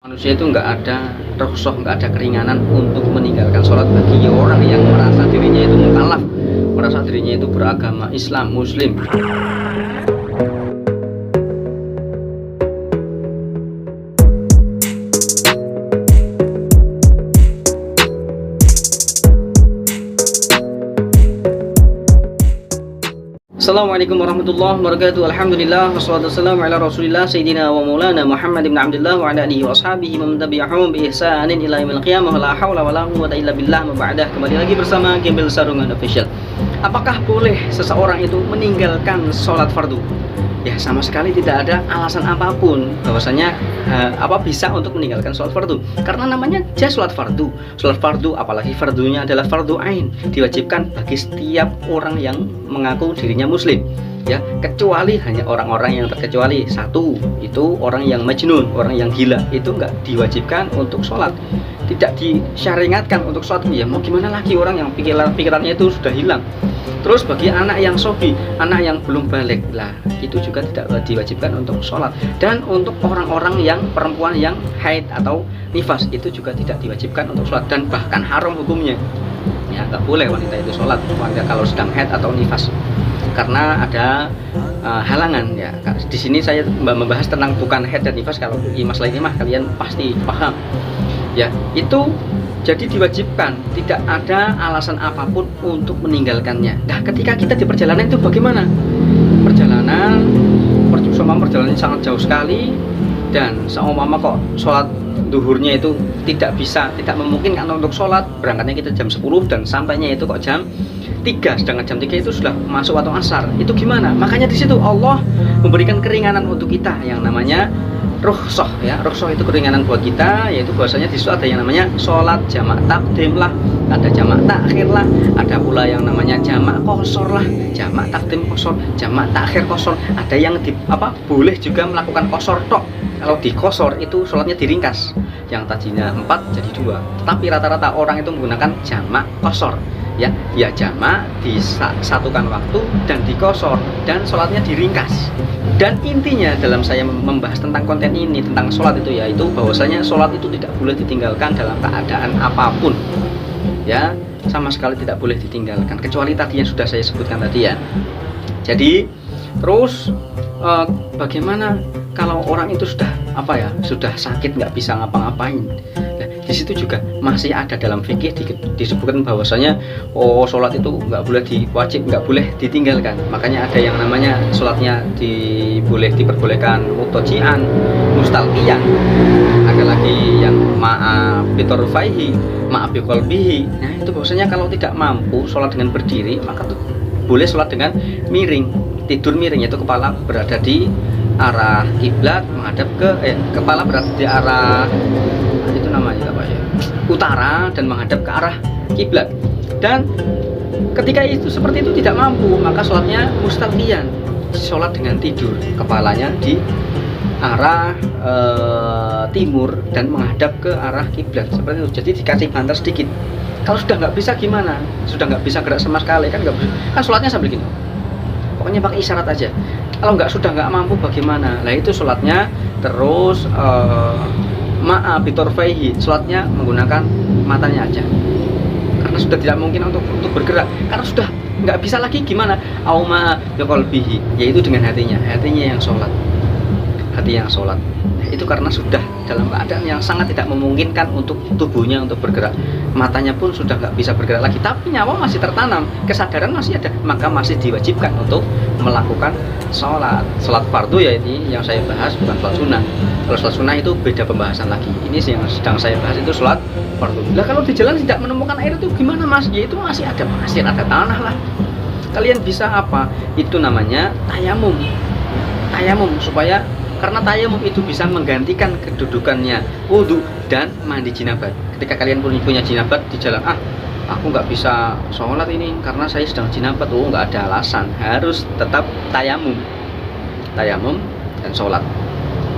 Manusia itu nggak ada rukhsah, nggak ada keringanan untuk meninggalkan sholat bagi orang yang merasa dirinya itu mukallaf, merasa dirinya itu beragama Islam, Muslim. Assalamualaikum warahmatullahi wabarakatuh. Alhamdulillah wassalatu wassalamu ala Rasulillah Sayyidina wa Maulana Muhammad ibn Abdullah wa ala alihi wa ashabihi wa man tabi'ahum bi ihsanin ila yaumil qiyamah. La haula wala quwwata illa billah. Ba'dah, kembali lagi bersama Gembel Sarungan Official. Apakah boleh seseorang itu meninggalkan sholat fardu? Ya, sama sekali tidak ada alasan apapun bahwasanya bisa untuk meninggalkan sholat fardu, karena namanya aja sholat fardu. Sholat fardu, apalagi fardunya adalah fardu ain, diwajibkan bagi setiap orang yang mengaku dirinya muslim, ya, kecuali hanya orang-orang yang terkecuali. Satu, itu orang yang majnun, orang yang gila, itu nggak diwajibkan untuk sholat, tidak disyariatkan untuk sholat. Ya mau gimana lagi, orang yang pikirannya itu sudah hilang. Terus bagi anak yang sobi, anak yang belum balik lah, itu juga tidak diwajibkan untuk sholat. Dan untuk orang-orang yang perempuan yang haid atau nifas, itu juga tidak diwajibkan untuk sholat, dan bahkan haram hukumnya. Ya, nggak boleh wanita itu sholat, wanita kalau sedang haid atau nifas, karena ada halangan. Ya, di sini saya membahas tentang bukan haid dan nifas. Kalau masalah ini mah kalian pasti paham. Ya, itu jadi diwajibkan, tidak ada alasan apapun untuk meninggalkannya. Nah, ketika kita di perjalanan itu bagaimana? Perjalanan sangat jauh sekali, dan seumpama kok sholat duhurnya itu tidak memungkinkan untuk sholat, berangkatnya kita jam 10 dan sampainya itu kok jam 3, sedangkan jam 3 itu sudah masuk waktu asar. Itu gimana? Makanya di situ Allah memberikan keringanan untuk kita yang namanya rukhsah, ya. Rukhsah itu keringanan buat kita, yaitu bahwasanya di situ ada yang namanya sholat jamak takdim lah, ada jamak takhir lah, ada pula yang namanya jamak qashar lah, jamak takdim qashar, jamak takhir qashar. Ada yang boleh juga melakukan qashar tok. Kalau di qashar itu sholatnya diringkas, yang tadinya 4 jadi 2. Tapi rata-rata orang itu menggunakan jamak qashar, ya jamak disatukan waktu dan dikosor, dan sholatnya diringkas. Dan intinya dalam saya membahas tentang konten ini, tentang sholat itu, yaitu bahwasanya sholat itu tidak boleh ditinggalkan dalam keadaan apapun, ya, sama sekali tidak boleh ditinggalkan, kecuali tadi yang sudah saya sebutkan tadi, ya. Jadi terus bagaimana kalau orang itu sudah sakit, nggak bisa ngapa-ngapain? Nah, di situ juga masih ada dalam fikih disebutkan bahwasanya sholat itu nggak boleh ditinggalkan. Makanya ada yang namanya sholatnya diperbolehkan mutojian, mustalqiyan. Ada lagi yang ma'a bitorfaihi, ma'a biqalbihi. Nah, itu bahwasanya kalau tidak mampu sholat dengan berdiri, maka tuh boleh sholat dengan miring, tidur miring, yaitu kepala berada di arah kiblat, menghadap kepala berada di arah itu namanya apa ya, utara, dan menghadap ke arah kiblat. Dan ketika itu seperti itu tidak mampu, maka sholatnya mustalqiyan, sholat dengan tidur, kepalanya di arah timur dan menghadap ke arah kiblat, seperti itu. Jadi dikasih bantal sedikit. Kalau sudah nggak bisa gimana? Sudah nggak bisa gerak sama sekali, kan nggak bisa, kan sholatnya sambil gini, pokoknya pakai isyarat aja. Kalau sudah nggak mampu bagaimana? Nah, itu sholatnya terus ma'a bitorfaihi, sholatnya menggunakan matanya aja, karena sudah tidak mungkin untuk bergerak, karena sudah nggak bisa lagi. Gimana? Auma biqalbihi, yaitu dengan hatinya yang sholat, hati yang sholat. Itu karena sudah dalam keadaan yang sangat tidak memungkinkan untuk tubuhnya untuk bergerak, matanya pun sudah nggak bisa bergerak lagi, tapi nyawa masih tertanam, kesadaran masih ada, maka masih diwajibkan untuk melakukan sholat fardu, ya. Ini yang saya bahas, bukan sholat sunnah. Kalau sholat sunnah itu beda pembahasan lagi. Ini yang sedang saya bahas itu sholat fardu. Nah, kalau di jalan tidak menemukan air itu gimana, Mas? Ya itu masih ada pasir, ada tanah lah. Kalian bisa itu namanya tayamum, supaya, karena tayamum itu bisa menggantikan kedudukannya wudhu dan mandi jinabat. Ketika kalian punya jinabat di jalan, aku nggak bisa sholat ini karena saya sedang jinabat, nggak ada alasan, harus tetap tayamum dan sholat.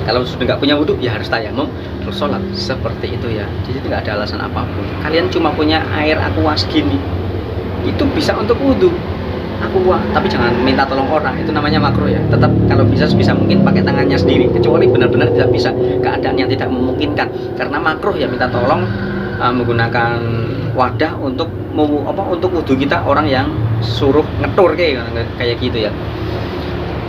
Kalau sudah nggak punya wudhu, ya harus tayamum terus sholat, seperti itu, ya. Jadi nggak ada alasan apapun. Kalian cuma punya air aqua segini, itu bisa untuk wudhu, aku tapi jangan minta tolong orang, itu namanya makruh ya. Tetap kalau bisa sebisa mungkin pakai tangannya sendiri, kecuali benar-benar tidak bisa, keadaan yang tidak memungkinkan. Karena makruh ya minta tolong menggunakan wadah untuk untuk wudhu kita orang yang suruh ngetur kayak gitu ya.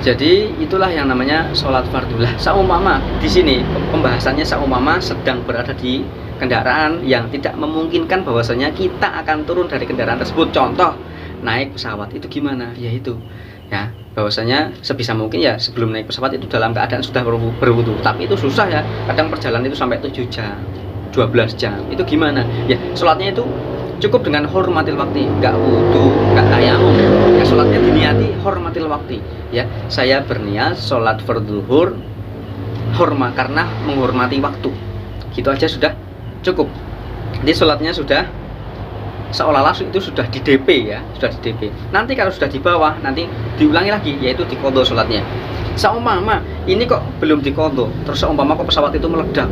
Jadi itulah yang namanya sholat fardu. Lah saumpama di sini pembahasannya saumpama sedang berada di kendaraan yang tidak memungkinkan bahwasanya kita akan turun dari kendaraan tersebut. Contoh naik pesawat, itu gimana? Ya itu ya, bahwasanya sebisa mungkin ya sebelum naik pesawat itu dalam keadaan sudah berwudu. Tapi itu susah ya, kadang perjalanan itu sampai 7 jam 12 jam, itu gimana? Ya sholatnya itu cukup dengan hormatil waktu, nggak wudu, nggak tayamum ya, sholatnya diniati hormatil waktu ya. Saya berniat sholat fardhuhur karena menghormati waktu, gitu aja sudah cukup. Jadi sholatnya sudah seolah-olah itu sudah di DP ya, sudah di DP. Nanti kalau sudah di bawah nanti diulangi lagi, yaitu diqodho sholatnya. Seumpama ini kok belum diqodho, terus seumpama kok pesawat itu meledak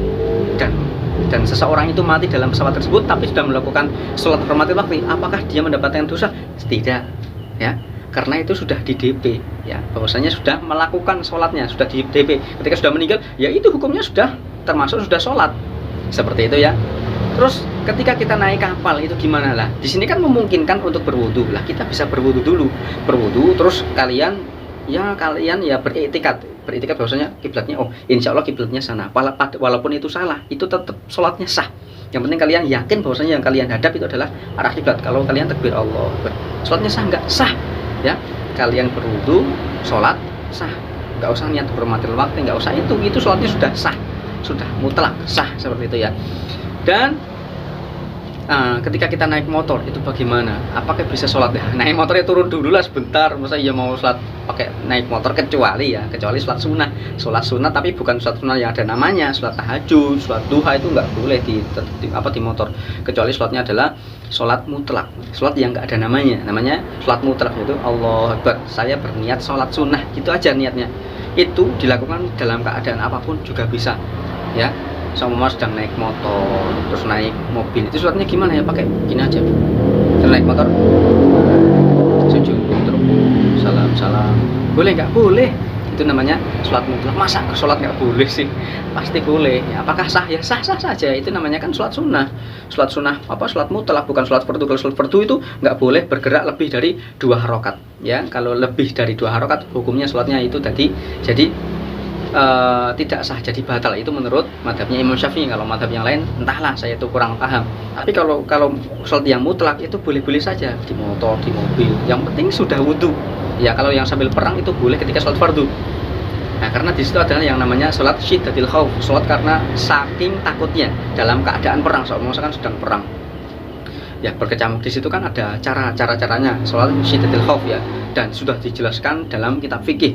dan seseorang itu mati dalam pesawat tersebut tapi sudah melakukan sholat hormatil waktu, apakah dia mendapatkan dosa? Tidak ya, karena itu sudah di DP ya, bahwasanya sudah melakukan sholatnya, sudah di DP. Ketika sudah meninggal ya itu hukumnya sudah termasuk sudah sholat, seperti itu ya. Terus ketika kita naik kapal itu gimana lah? Di sini kan memungkinkan untuk berwudu lah, kita bisa berwudu dulu, terus kalian ya beriktikad bahwasanya kiblatnya insya Allah kiblatnya sana, walaupun itu salah itu tetap sholatnya sah. Yang penting kalian yakin bahwasanya yang kalian hadap itu adalah arah kiblat. Kalau kalian takbir Allah, sholatnya sah nggak? Sah ya. Kalian berwudu, sholat sah, nggak usah niat hormatil waktu, nggak usah, itu sholatnya sudah sah, sudah mutlak sah, seperti itu ya. Dan ketika kita naik motor itu bagaimana? Apakah bisa sholat ya? Naik motornya turun dulu lah sebentar, masa iya mau sholat pakai naik motor, kecuali sholat sunnah, tapi bukan sholat sunnah yang ada namanya, sholat tahajud, sholat duha, itu nggak boleh di motor, kecuali sholatnya adalah sholat mutlak, sholat yang nggak ada namanya sholat mutlak, yaitu Allahu Akbar, saya berniat sholat sunnah, gitu aja niatnya. Itu dilakukan dalam keadaan apapun juga bisa ya. Sama sedang naik motor, terus naik mobil, itu sholatnya gimana ya? Pakai gini aja, naik motor sujud, terus salam, boleh nggak? Boleh, itu namanya sholat mutlak. Masa sholat nggak boleh sih? Pasti boleh ya. Apakah sah? Ya sah saja, itu namanya kan sholat sunnah sholat mutlak, bukan sholat fardu. Kalau sholat fardu itu nggak boleh bergerak lebih dari 2 harokat ya. Kalau lebih dari 2 harokat hukumnya sholatnya itu jadi tidak sah, jadi batal. Itu menurut madhabnya Imam Syafi'i. Kalau madhab yang lain entahlah, saya itu kurang paham. Tapi kalau sholat yang mutlak itu boleh-boleh saja di motor, di mobil, yang penting sudah wudu ya. Kalau yang sambil perang itu boleh ketika sholat fardu. Nah, karena di situ adalah yang namanya sholat syiddatil khauf, sholat karena saking takutnya dalam keadaan perang. Misalkan sedang perang ya, berkecamuk, di situ kan ada caranya sholat syiddatil khauf ya, dan sudah dijelaskan dalam kitab fikih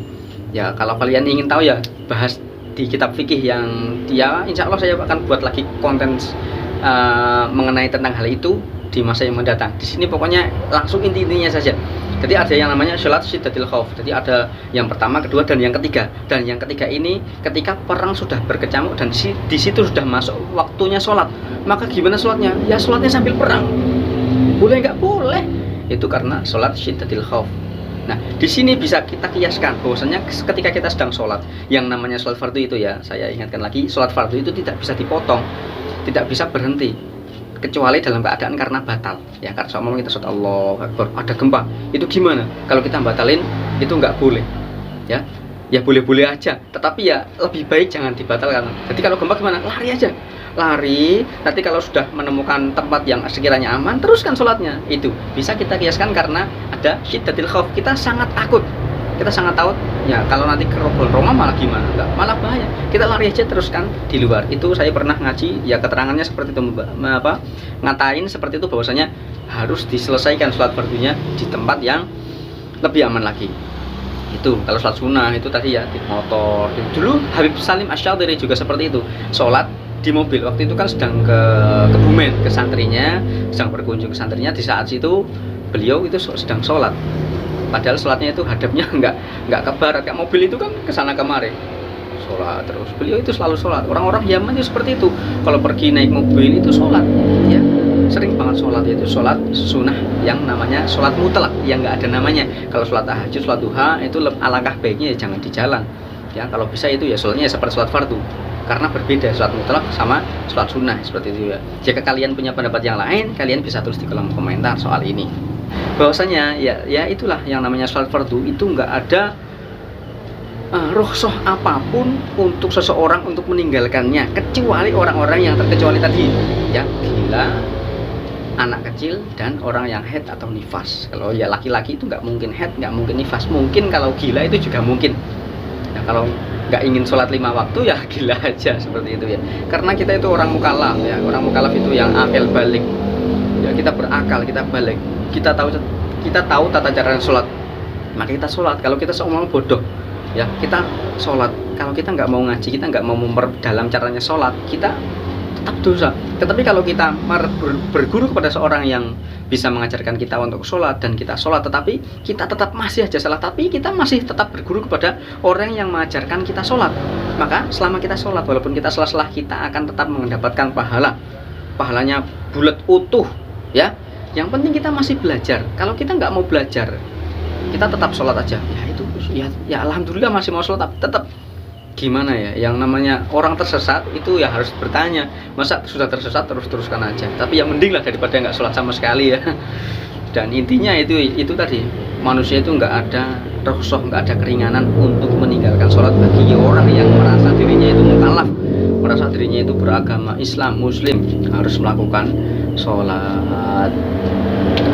ya. Kalau kalian ingin tahu ya, bahas di kitab fikih yang dia, insya Allah saya akan buat lagi konten mengenai tentang hal itu di masa yang mendatang. Di sini pokoknya langsung intinya saja. Jadi ada yang namanya sholat syiddatil khauf. Jadi ada yang pertama, kedua, dan yang ketiga. Dan yang ketiga ini ketika perang sudah berkecamuk dan di situ sudah masuk waktunya sholat. Maka gimana sholatnya? Ya sholatnya sambil perang. Boleh nggak? Boleh. Itu karena sholat syiddatil khauf. Nah, di sini bisa kita kiaskan bahwasanya ketika kita sedang sholat, yang namanya sholat fardu itu ya, saya ingatkan lagi, sholat fardu itu tidak bisa dipotong, tidak bisa berhenti, kecuali dalam keadaan karena batal ya. Karena soal kita sholat Allahu Akbar, ada gempa, itu gimana? Kalau kita batalin itu nggak boleh ya. Ya boleh-boleh aja, tetapi ya lebih baik jangan dibatalkan. Jadi kalau gempa gimana? Lari aja, lari. Nanti kalau sudah menemukan tempat yang sekiranya aman, teruskan sholatnya. Itu bisa kita kiaskan karena ada syiddatil khauf, kita sangat takut ya. Kalau nanti kerobol Roma malah gimana? Enggak, malah bahaya. Kita lari aja, teruskan di luar. Itu saya pernah ngaji ya, keterangannya seperti itu, ngatain seperti itu, bahwasanya harus diselesaikan sholat fardunya di tempat yang lebih aman lagi. Itu kalau sholat sunnah itu tadi ya, di motor. Dulu Habib Salim Asy-Syadzili juga seperti itu, sholat di mobil. Waktu itu kan sedang ke Kebumen, ke santrinya, sedang berkunjung ke santrinya. Di saat itu beliau itu sedang sholat, padahal sholatnya itu hadapnya nggak ke barat. Kayak mobil itu kan kesana kemari, sholat terus. Beliau itu selalu sholat. Orang-orang Yaman itu seperti itu, kalau pergi naik mobil itu sholat ya. sering banget sholat, yaitu sholat sunnah yang namanya sholat mutlak, yang nggak ada namanya. Kalau sholat tahajud, sholat duha itu alangkah baiknya ya jangan di jalan ya. Kalau bisa itu ya sholatnya ya seperti sholat fardu, karena berbeda sholat mutlak sama sholat sunnah, seperti itu ya. Jika kalian punya pendapat yang lain, kalian bisa tulis di kolom komentar soal ini. Bahwasanya ya itulah yang namanya sholat fardu, itu nggak ada rukhsah apapun untuk seseorang untuk meninggalkannya, kecuali orang-orang yang terkecuali tadi ya, gila, anak kecil, dan orang yang haid atau nifas. Kalau ya laki-laki itu nggak mungkin haid, nggak mungkin nifas. Mungkin kalau gila itu juga mungkin ya, kalau nggak ingin sholat 5 waktu ya gila aja, seperti itu ya. Karena kita itu orang mukallaf ya, orang mukallaf itu yang akal balik ya, kita berakal, kita balik, kita tahu tata cara sholat, maka kita sholat. Kalau kita seumur bodoh ya, kita sholat. Kalau kita nggak mau ngaji, kita nggak mau memperdalam caranya sholat, kita tetap dosa. Tetapi kalau kita berguru kepada seorang yang bisa mengajarkan kita untuk sholat, dan kita sholat tetapi kita tetap masih aja salah, tapi kita masih tetap berguru kepada orang yang mengajarkan kita sholat, maka selama kita sholat, walaupun kita salah, kita akan tetap mendapatkan pahalanya bulat utuh ya. Yang penting kita masih belajar. Kalau kita nggak mau belajar, kita tetap sholat aja ya, itu ya alhamdulillah masih mau sholat, tapi tetap gimana ya, yang namanya orang tersesat itu ya harus bertanya. Masa sudah tersesat teruskan aja, tapi yang mending lah daripada nggak sholat sama sekali ya. Dan intinya itu tadi, manusia itu nggak ada rukhsah, nggak ada keringanan untuk meninggalkan sholat bagi orang yang merasa dirinya itu mukallaf, merasa dirinya itu beragama Islam, Muslim, harus melakukan sholat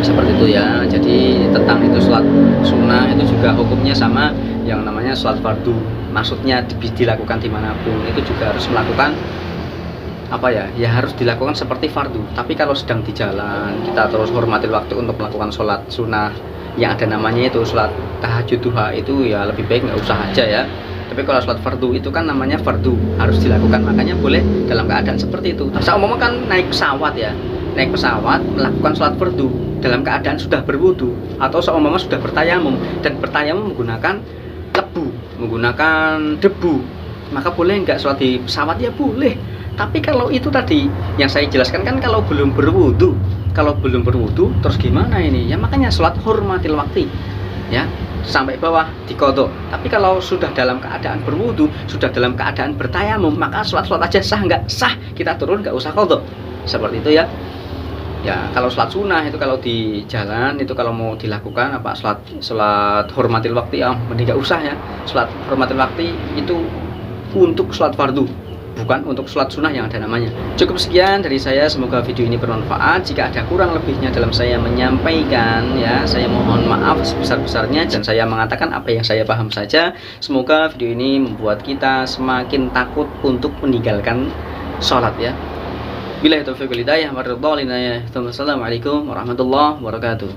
seperti itu ya. Jadi tentang itu sholat sunnah itu juga hukumnya sama yang namanya sholat fardu. Maksudnya dilakukan dimanapun itu juga harus melakukan ya harus dilakukan seperti fardu. Tapi kalau sedang di jalan, kita terus hormati waktu untuk melakukan sholat sunnah yang ada namanya itu sholat tahajud duha, itu ya lebih baik nggak usah aja ya. Tapi kalau sholat fardu itu kan namanya fardu, harus dilakukan, makanya boleh dalam keadaan seperti itu. Seumpama kan naik pesawat ya, naik pesawat melakukan sholat fardu dalam keadaan sudah berwudu, atau seumpama sudah bertayamum, dan bertayamum menggunakan lebu, menggunakan debu, maka boleh nggak sholat di pesawat? Ya boleh. Tapi kalau itu tadi yang saya jelaskan kan kalau belum berwudu, terus gimana ini ya, makanya sholat hormatil waktu ya, sampai bawah diqodho. Tapi kalau sudah dalam keadaan berwudu, sudah dalam keadaan bertayamum, maka sholat aja sah nggak sah, kita turun nggak usah qodho, seperti itu ya. Ya kalau sholat sunnah itu kalau di jalan itu kalau mau dilakukan sholat hormatil waktu ya mending nggak usah ya. Sholat hormatil waktu itu untuk sholat fardu, bukan untuk sholat sunnah yang ada namanya. Cukup sekian dari saya, semoga video ini bermanfaat. Jika ada kurang lebihnya dalam saya menyampaikan ya, saya mohon maaf sebesar-besarnya, dan saya mengatakan apa yang saya paham saja. Semoga video ini membuat kita semakin takut untuk meninggalkan sholat ya. Billahi taufiq wal hidayah, wassalamualaikum warahmatullahi wabarakatuh.